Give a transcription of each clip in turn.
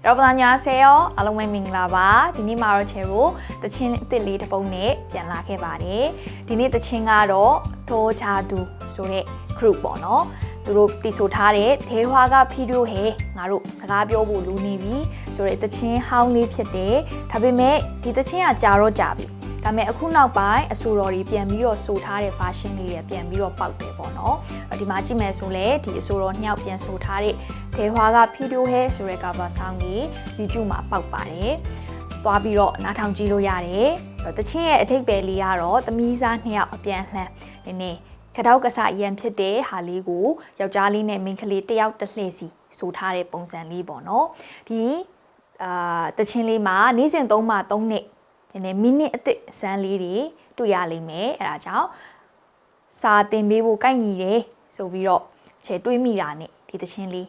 여러분 안녕하세요. 알롱맨 밍라바. 디니 마로체로 더친 뜰리 더봉네 변라게 바리. 디니 더친가로 도자두 소리 그룹 번호. 두로 디소타레 대화가 필요해. 나로 사가벼보 루니비 소리 더친 하운리ဖြစ်တယ်. ဒါပေမဲ့ဒီသချင်းကကြာတော့ကြာပြီ. ဒါပေမဲ့အခုနောက်ပိုင်းအဆိုတော်တွေပြန်ပြီးတော့ဆိုထားတဲ့ fashion လေးတွေပြန်ပြီးတော့ပေါက်တယ်ပေါ့နော်။ဒီမှာကြည့်မယ်ဆိုလဲဒီအဆိုတော်နှစ်ယောက်ပြန်ဆိုထားတဲ့ဒေဟွာကဖီဒိုဟဲဆိုတဲ့ cover song ကြီး YouTube မှာပေါက်ပါတယ်။သွားပြီးတော့နားထောင်ကြည့်လို့ရတယ်။တချင်းရဲ့အထိပ္ပယ်လေးကတော့သမီးစားနှစ်ယောက်အပြန်လှန်နည်းခတောက်ကစားရန်ဖြစ်တဲ့ဟာလေးကိုယောက်ျားလေးနဲ့မိန်းကလေးတစ်ယောက်တစ်လှည့်စီဆိုထားတဲ့ပုံစံလေးပေါ့နော်။ဒီတချင်းလေးမှာနေ့စဉ်3မှာ3နှစ်မိနစ်အသက်စမ်းလေးတွေတွေ့ရလိမ့်မယ်အဲဒါကြောင့်စာတင်ပေးဖို့ကိုက်ညီတယ်ဆိုပြီးတော့ချေတွေးမိတာနဲ့ဒီသချင်းလေး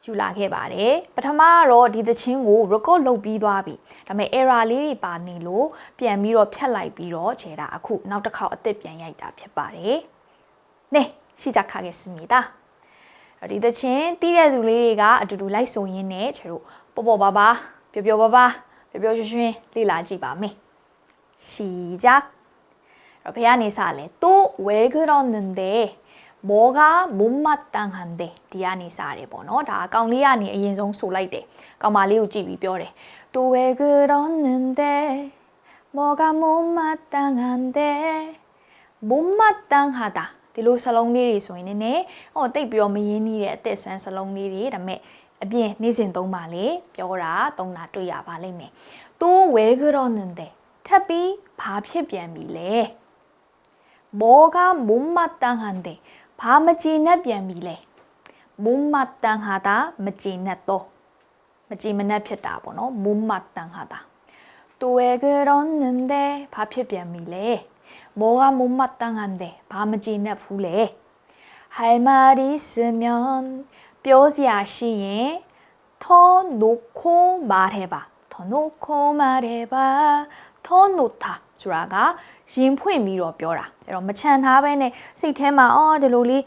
ယူလာခဲ့ပါတယ်ပထမကတော့ဒီသချင်းကို record လုပ်ပြီးသွားပြီဒါပေမဲ့ error လေးတွေပါနေလို့ပြန်ပြီးတော့ဖြတ်လိုက်ပြီးတော့ချေတာအခုနောက်တစ်ခေါက်အသက်ပြန်ရိုက်တာဖြစ်ပါတယ်네 시작하겠습니다ဒီသချင်းတီးတဲ့သူလေးတွေကအတူတူလိုက်ဆိုရင်းနဲ့ချေတို့ပေါ့ပေါ့ပါပါပျော်ပျော်ပါပါပြောရွှင်ရွှင်လေ့လာကြည့်ပါမယ်시작ဘယ်ကနေစလဲ또 왜 그러는데 뭐가 못마땅한데ဒီကနေစတယ်ပေါ့နော်ဒါအကောင်လေးကနေအရင်ဆုံးဆိုလိုက်တယ်ကောင်မလေးကိုကြည့်ပြီးပြောတယ်또 왜 그러는데 뭐가 못마땅한데 못마땅하다ဒီလိုစလုံးလေးတွေဆိုရင်လည်းတိတ်ပြီးတော့မရင်းနှီးတဲ့အသက်ဆန်းစလုံးလေးတွေဒါပေမဲ့အပြင်နေ့စဉ်သုံးပါလေပြောတာသုံးတာတွေ့ရပါလိမ့်မယ်또 왜 그러는데ထပ်ပြီးဘာဖြစ်ပြန်ပြီလဲ뭐가 못마땅한데ဘာမကြည်နပ်ပြန်ပြီလဲ못마땅하다မကြည်နပ်တော့မကြည်မနပ်ဖြစ်တာပေါ့နော်못마땅하다 또 왜 그러는데ဘာဖြစ်ပြန်ပြီလဲ뭐가 못마땅한데ဘာမကြည်နပ်ဘူးလဲ할 말 있으면ပြောစရာရှိရင်더 놓고 말해봐 더 놓고 말해봐 더 놓다ဆိုတာကရင်ဖွင့်ပြီးတော့ပြောတာအဲ့တော့မချန်ထားဘဲနဲ့စိတ်ထဲမှာဒီလိုလေး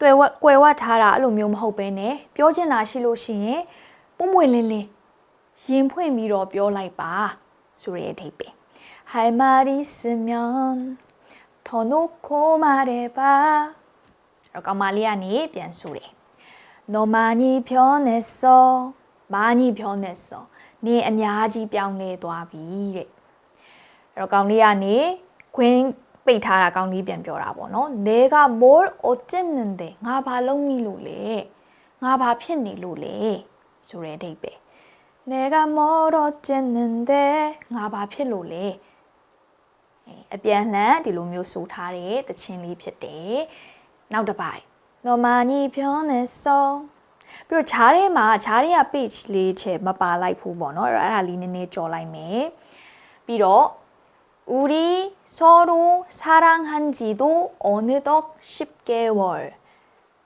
တွေ့ကွယ်ဝထားတာအဲ့လိုမျိုးမဟုတ်ဘဲနဲ့ပြောချင်တာရှိလို့ရှိရင်ပွင့်ပွင့်လင်းလင်းရင်ဖွင့်ပြီးတော့ပြောလိုက်ပါဆိုတဲ့အဓိပ္ပာယ်할 말 있으면 더 놓고 말해봐အဲ့တော့ကောင်မလေးကနေပြန်ဆိုတယ်너 많이 변했어 많이 변했어 네အများကြီးပြောင်းလဲသွားပြီတဲ့အဲ့တော့ကောင်လေးကနေခွင်းပိတ်ထားတာကောင်လေးပြန်ပြောတာပေါ့နော်내가 뭘 어쨌는데ငါဘာလုပ်မိလို့လဲငါဘာဖြစ်နေလို့လဲဆိုတဲ့အဓိပ္ပာယ်내가 뭘 어쨌는데ငါဘာဖြစ်လို့လဲအပြန်လှန်ဒီလိုမျိုးဆိုထားတဲ့တခြင်းလေးဖြစ်တယ်နောက်တစ်ပိုက်너 많이 변했어ပြီးတော့ခြားထဲမှာခြားထဲက page လေးချက်မပါလိုက်ဘူးပေါ့နော်အဲ့ဒါလေးနည်းနည်းကြော်လိုက်မယ်ပြီးတော့ 우리 서로 사랑한지도 어느덧 10개월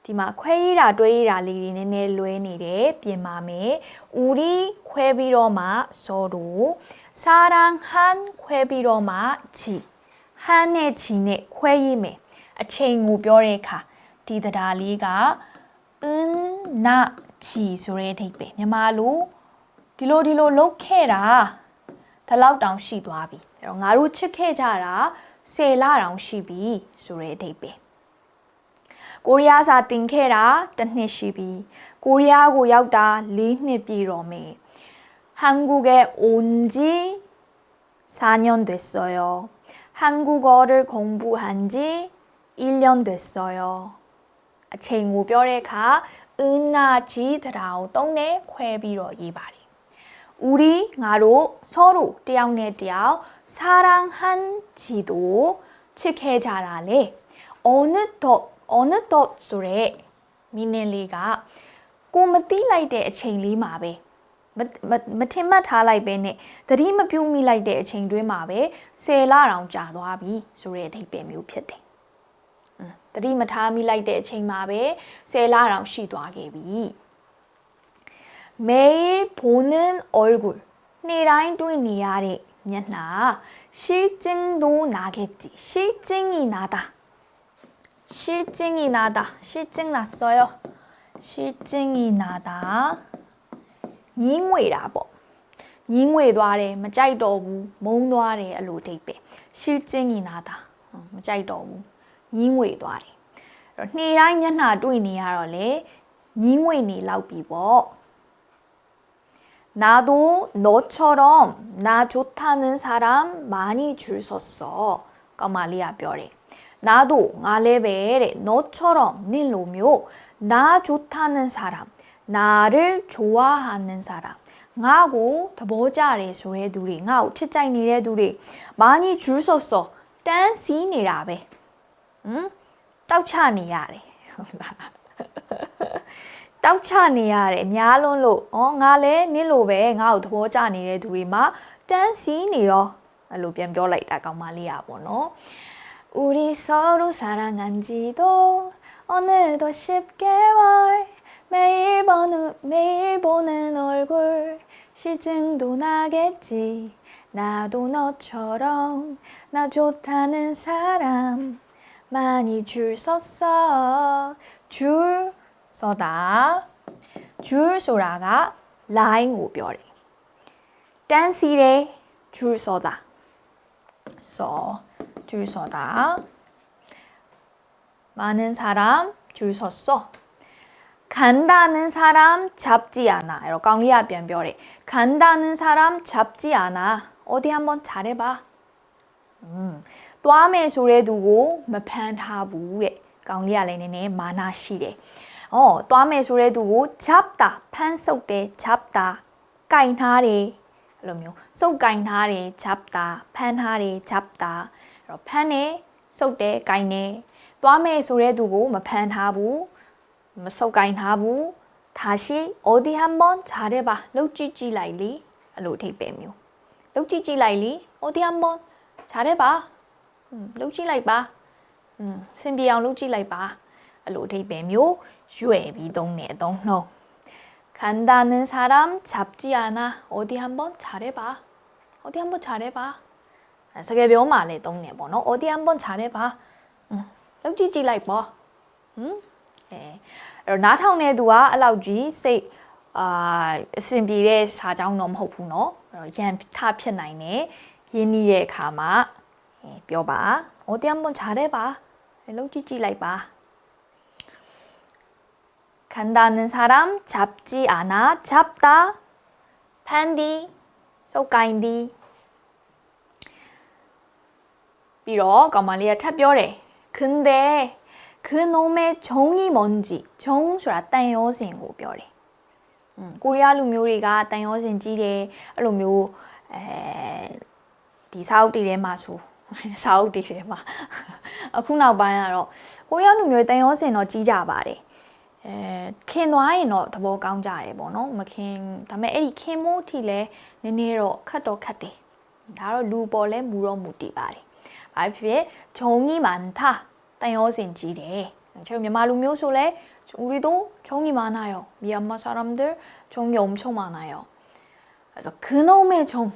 ဒီမှာခွဲရတာတွဲရတာလေးတွေနည်းနည်းလွဲနေတယ်ပြင်ပါမယ် 우리 ခွဲပြီးတော့မှ 서로 사랑한 ခွဲပြီးတော့မှ 지 한 နဲ့ 지 နဲ့ခွဲရမယ်အချိန်ကိုပြောတဲ့အခါဒီတရားလေးက은나 지ဆိုတဲ့အဓိပ္ပာယ်မြန်မာလိုဒီလိုလုပ်ခဲ့တာဒါလောက်တောင်ရှိသွားပြီအဲ့တော့ငါတို့ချစ်ခဲ့ကြတာ10လတောင်ရှိပြီဆိုတဲ့အဓိပ္ပာယ်ကိုရီးယားစာတင်ခဲ့တာ1နှစ်ရှိပြီကိုရီးယားကိုရောက်တာ4နှစ်ပြည့်တော့မယ်한국에 온지 4년 됐어요 한국어를 공부한 지 1년 됐어요အချိန်ကိုပြောတဲ့အခါ은나 지တရားကိုသုံးတယ်ခွဲပြီးတော့ရေးပါတယ်우리ငါတို့서로တယောက်နဲ့တယောက်사랑한 지도ချစ်ခဲ့ကြတာလေ어느덧ဆိုတဲ့ meaning လေးကကိုမသိလိုက်တဲ့အချိန်လေးမှာပဲမထင်မှတ်ထားလိုက်ပဲနဲ့သတိမပြုမိလိုက်တဲ့အချိန်တွင်းမှာပဲ10လတောင်ကြာသွားပြီဆိုတဲ့အဓိပ္ပာယ်မျိုးဖြစ်တယ်တတိမထားမိလိုက်တဲ့အချိန်မှာပဲ10လတောင်ရှိသွားခဲ့ပြီ 매일 보는 얼굴 နေ့တိုင်းတွေ့နေရတဲ့မျက်နှာ 실증도 나겠지 실증이 나다 실증 났어요 실증이 나다 ညင်းငွေတာပေါ့ညင်းငွေသွားတယ်မကြိုက်တော့ဘူးမုန်းသွားတယ်အဲ့လိုအဓိပ္ပာယ်ရှင်းချင်းညီနာတာမကြိုက်တော့ဘူးညင်းငွေသွားတယ်အဲ့တော့နေ့တိုင်းမျက်နှာတွေ့နေရတော့လေညင်းငွေနေလောက်ပြီပေါ့ 나도 너처럼 나 좋다는 사람 많이 줄 섰어. 까말리아 뼈래. 나도 나레베레 너처럼 닐로묘 나 좋다는 사람 나를 좋아하는 사람 나고 더보자래 소래 둘이 나고 치짜이니래 둘이 많이 줄 섰어. 댄시니라베. 응? 떡차니야래. တောက်ချနေရတယ်အများလုံးလို့ငါလည်းနင့်လိုပဲငါ့ကိုသဘောကျနေတဲ့သူတွေမှာတန်းစီနေရောအဲ့လိုပြန်ပြောလိုက်တာကောင်းမလေးอ่ะပေါ့နော် 우리 서로 사랑한지도 어느덧 10개월 매일 보는 얼굴 실증도 나겠지 나도 너처럼 나 좋다는 사람 많이 줄 섰어 줄 서다 줄 소라가 라인고 뼈래 댄시래 줄 서다 줄 서다 많은 사람 줄 섰어 간다는 사람 잡지 않아 이렇게 강리아 변별해 간다는 사람 잡지 않아 어디 한번 잘해봐 또아메 소래 두고 마판하부래 강리아 레네네 많아시래 또아메 소래 두고 잡다 판 속대 잡다 까인하래 이러면 속 까인하래 잡다 판하래 잡다 판에 속대 까이네 또아메 소래 두고 마판하부 속 까인하부 다시 어디 한번 잘해봐 룩찌찌 라이리 알로 택배묘 룩찌찌 라이리 어디 한번 잘해봐 룩찌 라이봐 신비양 룩찌 라이봐 알로 택배묘 유에비 동네 동로 간다는 사람 잡지 않아 어디 한번 잘해봐 어디 한번 잘해봐 서게 묘말에 동네 번호 어디 한번 잘해봐 룩찌찌 라이봐 나타오네 두가 알라우지 세 신비의 사장 너무 호프노 얀 타 편나이네 예니의 가마 뼈봐 어디 한번 잘해봐 룩찌찌 라이봐 간다는 사람 잡지 않아 잡다 판디 속가인디 비록 까말리아 탑뼈래 근데 그 놈의 정이 뭔지 정수라 딴여신고 뼈래 코리아 루묘리가 딴여신 지래 알로묘 디 사우디레 마수 사우디레 마အခုနောက်ပိုင်းကတော့ကိုရီးယားလူမျိုးတန်ရောစင်တော့ကြီးကြပါတယ်ခင်သွားရင်တော့သဘောကောင်းကြတယ်ပေါ့နော်မခင်ဒါပေမဲ့အဲ့ဒီခင်မိုးထီလဲနည်းနည်းတော့ခတ်တော့ခတ်တယ်ဒါတော့လူပေါ်လဲမူတော့မူတည်ပါတယ်ဘာဖြစ်ဖြစ်ဂျုံကြီး많다တန်ရောစင်ကြီးတယ်ကျွန်တော်မြန်မာလူမျိုးဆိုလဲ 우리도 종이 많아요 미얀마 사람들 종이 엄청 많아요 그래서 그놈의 종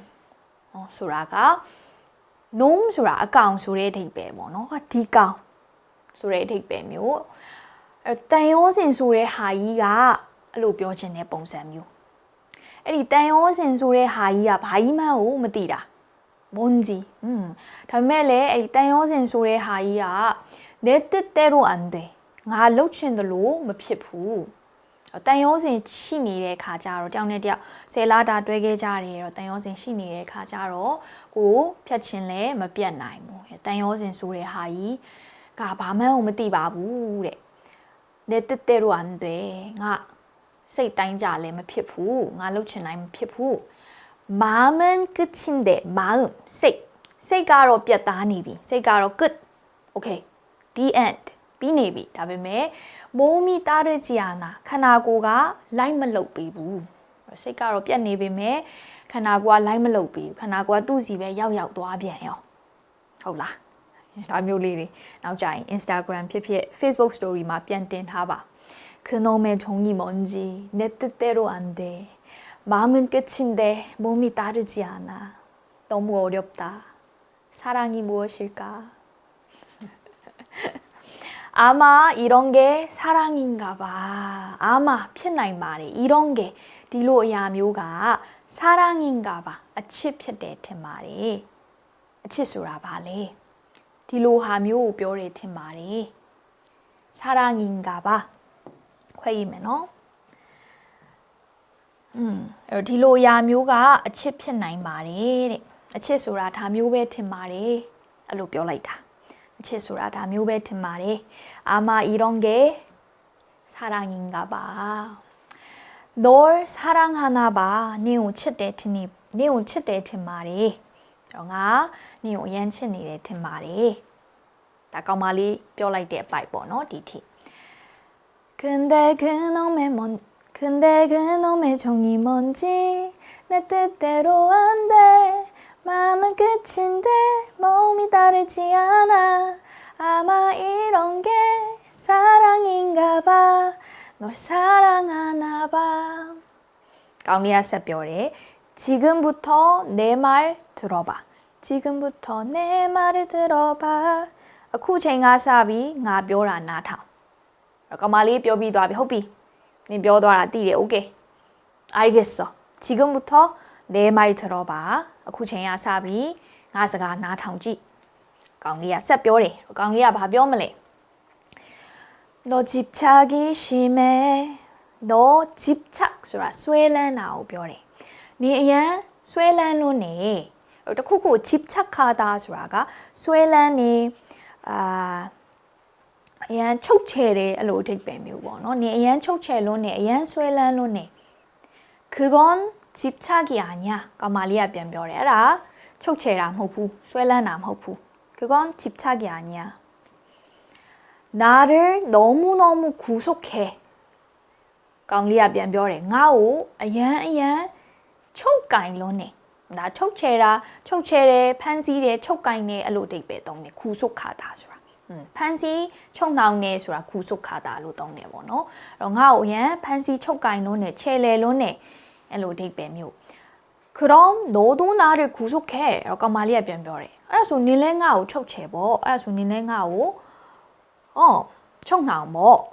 소라가 놈 소라 아까운 소리의 대입배 뭐노 디까운 소리의 대입배 묘တန်ရောစင်ဆိုတဲ့ဟာကြီးကအဲ့လိုပြောချင်တဲ့ပုံစံမျိုးအဲ့ဒီတန်ရောစင်ဆိုတဲ့ဟာကြီးကဘာကြီးမှန်းကိုမသိတာမွန်ကြီးဒါပေမဲ့လည်းအဲ့ဒီတန်ရောစင်ဆိုတဲ့ဟာကြီးက내 뜻대로 안 돼ငါလှုပ်ချင်တယ်လို့မဖြစ်ဘူးတန်ရောစင်ရှိနေတဲ့ခါကျတော့တယောက်နဲ့တယောက်ဆယ်လာတာတွဲခဲ့ကြတယ်တော့တန်ရောစင်ရှိနေတဲ့ခါကျတော့ကိုဖြတ်ချင်းလဲမပြတ်နိုင်ဘူးတန်ရောစင်ဆိုတဲ့ဟာကြီးကဘာမှန်းကိုမသိပါဘူးတဲ့내 뜻대로 안 돼. 가စိတ်တိုင်းကြလည်းမဖြစ်ဘူးငါလှုပ်ချင်တိုင်းမဖြစ်ဘူး 마음은 끝인데 마음စိတ်ကတော့ပြတ်သားနေပြီစိတ်ကတော့ good okay the end ပြီးနေပြီဒါပေမဲ့몸이 따르지 않아ခန္ဓာကိုယ်ကလိုက်မလုပ်ပေးဘူးစိတ်ကတော့ပြတ်နေပေမဲ့ခန္ဓာကိုယ်ကလိုက်မလုပ်ပေးဘူးခန္ဓာကိုယ်ကသူ့စီပဲရောက်သွားပြန်ရောဟုတ်လားဒါမျိုးလေးတွေနောက်ကြရင် Instagram ဖြစ်ဖြစ် Facebook story မှာပြန်တင်ထားပါ그놈의 종이 뭔지 내 뜻대로 안 돼. 마음은 끝인데 몸이 따르지 않아. 너무 어렵다. 사랑이 무엇일까? 아마 이런 게 사랑인가 봐. 아마 ဖြစ်နိုင်ပါတယ် 이런 게 ဒီလိုအရာမျိုးက 사랑인가 봐. အချစ်ဖြစ်တယ်ထင်ပါတယ်အချစ်ဆိုတာဘာလဲဒီလိုဟာမျိုးကိုပြောတယ်ထင်ပါတယ် 사랑인가 봐. ခွဲရမယ်နော်အဲ့တော့ဒီလိုအရာမျိုးကအချစ်ဖြစ်နိုင်ပါတယ်တဲ့အချစ်ဆိုတာဒါမျိုးပဲထင်ပါတယ်အဲ့လိုပြောလိုက်တာအချစ်ဆိုတာဒါမျိုးပဲထင်ပါတယ် 아마 이런 게 사랑인가 봐. 널 사랑하나 봐. 네오 칠때 드니 네오 칠때 든 말이. 그러나 네오 연친이래 든 말이. 다 까말리 뼈라이 때 바이버 너 디티. 근데 그놈의 정이 뭔지 내 뜻대로 안 돼. 마음은 끝인데 몸이 다르지 않아. 아마 이런 게 사랑인가 봐. 널 사랑하나 봐. 가운데야 새별에 지금부터 내 말 들어봐. 지금부터 내 말을 들어봐. 쿠쟁아 사비 나 뼈라 나타. 까말리 뼈비 도와비 호비. 네 뼈도라 띠래 오케이. 알겠어. 지금부터 내 말 들어봐. 쿠쟁아 사비 나서가 나타오지. 가운데야 새별에 가운데야 바뼈물래. 너 집착이 심해. 너 집착ဆိုတာဆွဲလန်းတာကိုပြောတယ်။နေအရန်ဆွဲလန်းလို့နေတခုခု집착하다ဆိုတာကဆွဲလန်းနေအရန်ချုပ်ချယ်တယ်အဲ့လိုအဓိပ္ပာယ်မျိုးပေါ့နော်။နေအရန်ချုပ်ချယ်လို့နေအရန်ဆွဲလန်းလို့နေ그건 집착이 아니야. 까말리야ပြန်ပြောတယ်။အဲ့ဒါချုပ်ချယ်တာမဟုတ်ဘူး။ဆွဲလန်းတာမဟုတ်ဘူး။ 그건 집착이 아니야. 나를 너무너무 구속해. 강리야 변별해. 나오 아얀 촉가인로네. 나 촉체래 판시래 촉가인네 알로 데이베 동네 구속하다 소라. 판시 촉나오네 소라 구속하다로 동네 뭐노. 나오 얀 판시 촉가인로네 체레로네 알로 데이베 묘. 그럼 너도 나를 구속해. 라고 말이야 변별해. 알아서 니네 나오 촉체보. 알아서 니네 나오 청나오 뭐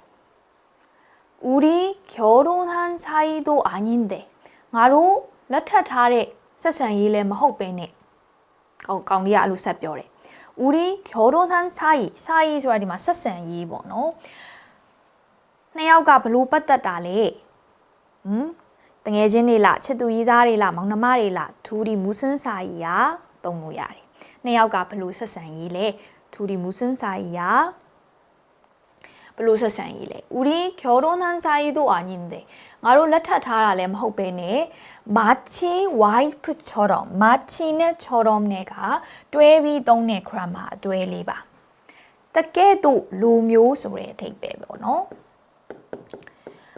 우리 결혼한 사이도 아닌데 나로 라타타레 세상이래 마혹베네 강리야 알로 셋뼈래 우리 결혼한 사이 소리마 세상이 뭐노 내야가 블루 빠따다래 땡예진이라 쳇두이자리라 막나마리라 둘이 무슨 사이야 동무야래 내야가 블루 세상이래 둘이 무슨 사이야 별로 세상이래. 우리 결혼한 사이도 아닌데 나로 라타타라래 마혹베네 마치 와이프처럼 마치네처럼 내가 뇌비 동네 크라마 뇌리바. 딱게도 로묘 소리 대배보노.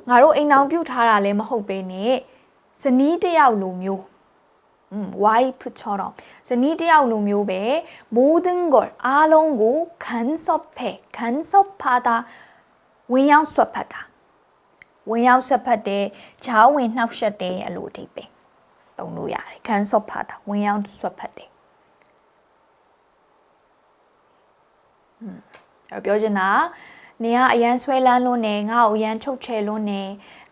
나로 인나뷰 타라래 마혹베네 스니드야우 로묘. 와이프처럼 스니드야우 로묘베 모든 걸 알롱고 간섭하다 wenyaw swat phat ta wenyaw swat phatတယ်ဂျားဝင်နှောက်ယှက်တယ်အဲ့လိုအဓိပ္ပာယ်သုံးလို့ရတယ်ခံစော့ဖတ်တာwenyaw swat phatတယ်အဲ့ပြောချင်တာနေကအရန်ဆွဲလန်းလို့နေငါ့ကိုအရန်ချုပ်ချယ်လို့နေ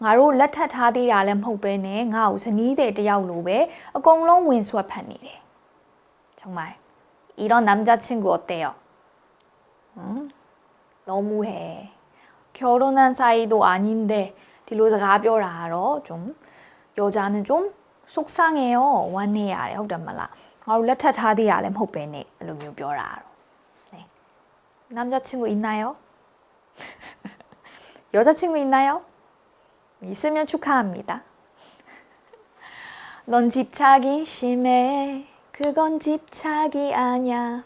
ငါတို့လက်ထပ်ထားသေးတာလည်းမဟုတ်ပဲနဲ့ငါ့ကိုဇနီးတဲ့တယောက်လိုပဲအကုန်လုံးဝင်ဆွတ်ဖတ်နေတယ်정말 이런 남자친구 어때요? 너무해. 결혼한 사이도 아닌데 딜로စကားပြောတာကတော့좀 여자는 좀 속상해요. 원해야 해. ဟုတ်တယ်မလားငါတို့လက်ထပ်ထားသေးတာလည်းမဟုတ်ပဲနဲ့အဲ့လိုမျိုးပြောတာတော့네. 남자친구 있나요? 여자친구 있나요? 있으면 축하합니다. 넌 집착이 심해. 그건 집착이 아니야.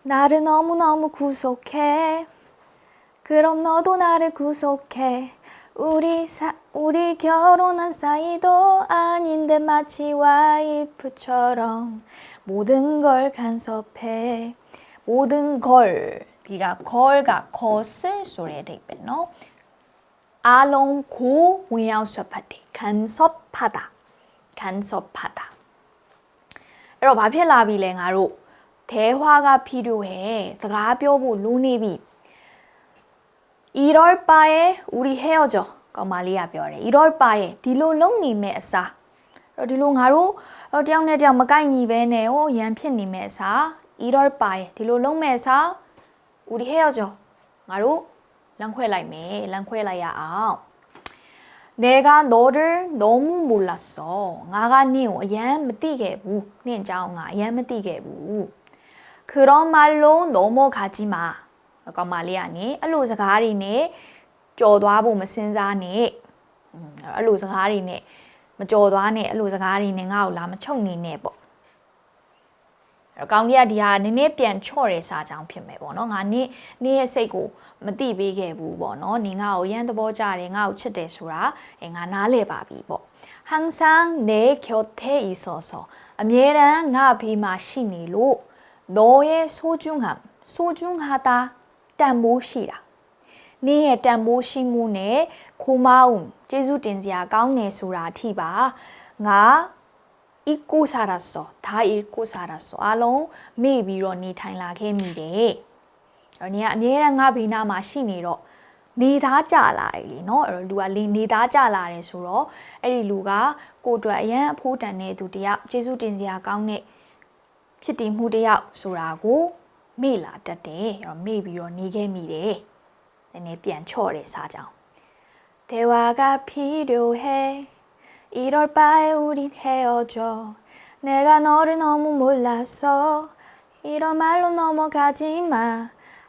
나를 너무너무 구속해. 그럼 너도 나를 구속해. 우리 결혼한 사이도 아닌데 마치 와이프처럼 모든 걸 간섭해. 모든 걸 비가 걸과 것을 소리에 대입했노. 알롱고 모양 수업하대. 간섭하다. 간섭하다. 여러분 ဘာဖြစ်လာပြီလဲငါတို့대화가 필요해. စကားပြောဖို့လိုနေပြီ 1월 바에 우리 헤어져. 거말리야 뼈래. 1월 바에 디로 롱님의 사. 디로 가로 띠앙네 띠앙 마까이니 베네오 얀피님의 사. 1월 바에 디로 롱의 사. 우리 헤어져. 가로 랑회라이메. 랑회라야 아. 내가 너를 너무 몰랐어. 나가 니오 얀무띠게부. 닌자옹아 얀무띠게부. 그런 말로 넘어가지 마. 거말리야니. 알로 자가리네. ကြော်သွားဖို့မစင်စားနဲ့အဲ့လိုစကားတွေနဲ့မကြော်သွားနဲ့အဲ့လိုစကားတွေနဲ့ငါ့ကိုလာမချုပ်နေနဲ့ပေါ့အဲ့ကောင်းကြီးကဒီဟာနည်းနည်းပြန်ချော့တဲ့စာကြောင်းဖြစ်မယ်ပေါ့နော်ငါနင်းရဲ့စိတ်ကိုမတိပေးခဲ့ဘူးပေါ့နော်နင်ငါ့ကိုရန်သဘောကျတယ်ငါ့ကိုချစ်တယ်ဆိုတာငါနားလဲပါပြီပေါ့항상 내 곁에 있어서 အမြဲတမ်းငါဘေးမှာရှိနေလို့ 너의 소중하다 တန်ဖိုးရှိတာနင်းရဲ့တန်ဖိုးရှိမှုနဲ့ခိုးမအောင်ကျေးဇူးတင်စရာကောင်းနေဆိုတာအထိပါငါ 잊고 살았어 다 잊고 살았어 အားလုံးမေ့ပြီးတော့နေထိုင်လာခဲ့မိတယ်အဲ့ဒီကအမြဲတမ်းငါဘေးနားမှာရှိနေတော့နေသားကြလာတယ်လीเนาะအဲ့တော့လူကနေသားကြလာတယ်ဆိုတော့အဲ့ဒီလူကကိုယ်အတွက်အရန်အဖိုးတန်တဲ့သူတယောက်ကျေးဇူးတင်စရာကောင်းတဲ့ဖြစ်တည်မှုတယောက်ဆိုတာကိုမေ့လာတတ်တယ်အဲ့တော့မေ့ပြီးတော့နေခဲ့မိတယ်နည်းပြန်ချော့တဲ့စာကြောင်း 대화가 필요해 1월 바에 우린 헤어져 내가 너를 너무 몰랐어 이런 말로 넘어가지 마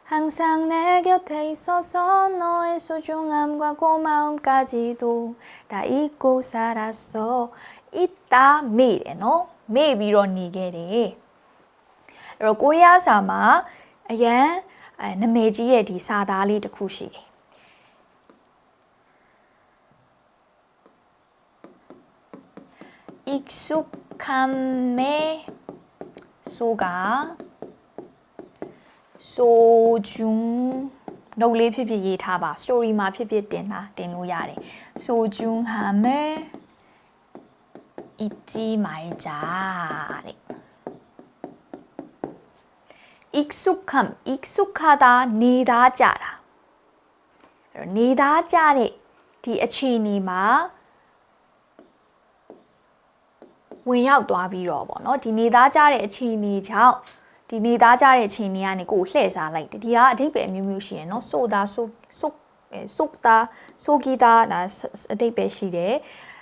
항상 내 곁에 있어서 너의 소중함과 고마움까지도 다 잊고 살았어 이따 매일 너 매일 니게래 အဲ့တော့ကိုရီးယားစာမှာအရန်နာမည်ကြီးရဲ့ဒီစာသားလေးတစ်ခုရှိတယ်익숙함의 소가 소중 နှုတ်လေးဖြစ်ဖြစ်ရေးထားပါ story မှာဖြစ်ဖြစ်တင်လို့ရတယ် 소중함을 잊지 말자 တဲ့ 익숙하다နေတာကြတာအဲ့တော့နေတာကြတဲ့ဒီအခြေအနေမှာဝင်ရောက်သွားပြီးတော့ပေါ့နော်ဒီနေသားကြတဲ့အခြေအနေကြောင့်ဒီနေသားကြတဲ့အခြေအနေကနေကိုယ်လှည့်စားလိုက်တယ်ဒီကအဓိပ္ပာယ်အမျိုးမျိုးရှိရယ်နော်ဆိုတာဆိုဂီတာဒါအဓိပ္ပာယ်ရှိတယ်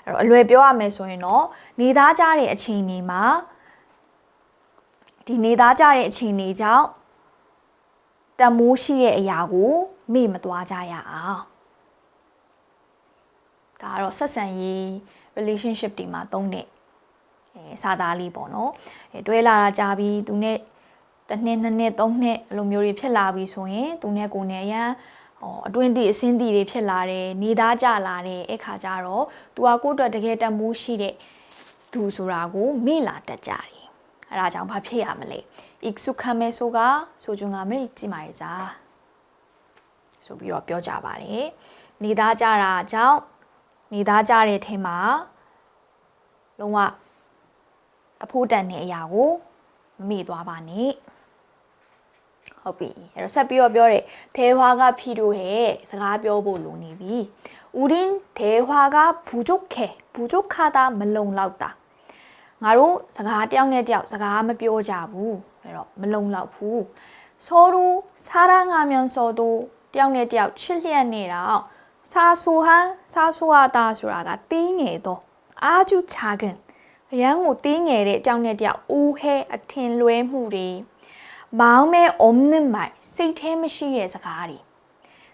အဲ့တော့အလွယ်ပြောရမယ်ဆိုရင်တော့နေသားကြတဲ့အခြေအနေမှာဒီနေသားကြတဲ့အခြေအနေကြောင့်တမိုးရှိတဲ့အရာကိုမေ့မသွားကြရအောင်ဒါကတော့ဆက်ဆံရေး relationship တွေမှာသုံးတဲ့စာသားလေးပေါ့နော်တွဲလာတာကြာပြီးသူနဲ့တစ်နှစ်နှစ်နှစ်သုံးနှစ်အလိုမျိုးတွေဖြစ်လာပြီးဆိုရင်သူနဲ့ကိုယ်နဲ့အရန်အတွင်းသည့်အစင်းသည့်တွေဖြစ်လာတယ်နေသားကြလာတဲ့အခါကျတော့သူကကိုယ့်အတွက်တကယ်တမိုးရှိတဲ့သူဆိုတာကိုမေ့လာတတ်ကြတယ်အဲ့ဒါကြောင့်ဘာဖြစ်ရမလဲ 익숙함의 소가 소중함을 잊지 말자 ဆိုပြီးတော့ပြောကြပါတယ်နေသားကြတာကြောင့်နေသားကြတဲ့ထဲမှာလုံးဝအဖို့တန်တဲ့အရာကိုမမေ့သွားပါနဲ့ဟုတ်ပြီအဲ့တော့ဆက်ပြီးတော့ပြောတယ် 대화가 필요해 စကားပြောဖို့လိုနေပြီ 우린 대화가 부족하다 မလုံလောက်တာငါတို့စကားတယောက်နဲ့တယောက်စကားမပြောကြဘူးအဲ့တော့မလုံလောက်ဘူး 서로 사랑하면서도တယောက်နဲ့တယောက်ချစ်လျက်နေတာ 사소하다ဆိုတာကတင်းငယ်တော့ 아주 작은 အရန်ကိုတင်းငယ်တဲ့တယောက်နဲ့တယောက်ဦးဟဲအထင်လွဲမှုတွေ 마음에 없는 말 စိတ်ထဲမရှိတဲ့စကားတွေ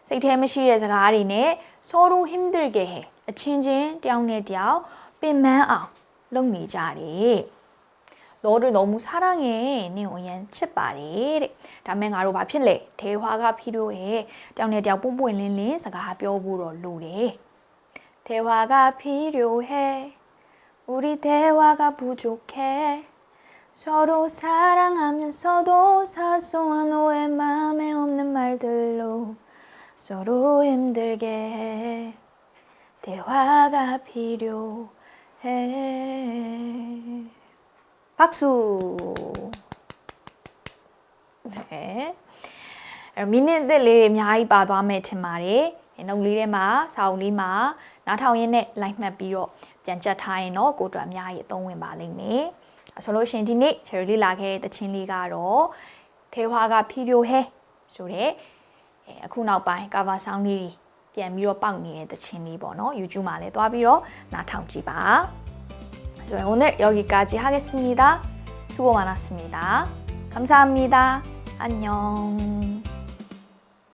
စိတ်ထဲမရှိတဲ့စကားတွေနဲ့ 서로 힘들게 해 အချင်းချင်းတယောက်နဲ့တယောက်ပင်ပန်းအောင်လုပ်နေကြတယ်너를 너무 사랑해. 네 오연 칩바래. 다음에 가로 봐 필래. 대화가 필요해. 때문에 저 뽀뽀인린 사가 뼈부러 루래. 대화가 필요해. 우리 대화가 부족해. 서로 사랑하면서도 사소한 오해 마음에 없는 말들로 서로 힘들게 해. 대화가 필요해. 박수. 네. အဲ့မိနစ်သက်လေးတွေအများကြီးပါသွားမယ်ထင်ပါတယ်နှုတ်လေးထဲမှာစာအုပ်လေးမှာနားထောင်ရင်းနဲ့လိုက်မှတ်ပြီးတော့ပြန်ကြက်ထားရင်တော့ကိုယ်တို့အများကြီးအသုံးဝင်ပါလိမ့်မယ်ဆိုလို့ရှိရင်ဒီနေ့ cherry လေးလာခဲ့တဲ့တခြင်းလေးကတော့ထေဝါကဖီပြိုဟဲဆိုတဲ့အခုနောက်ပိုင်း cover sound လေးပြန်ပြီးတော့ပေါက်နေတဲ့တခြင်းလေးပေါ့နော် YouTube မှာလည်းတွားပြီးတော့နားထောင်ကြည့်ပါဆိုရင်오늘 여기까지 하겠습니다. 수고 많았습니다. 감사합니다. 안녕.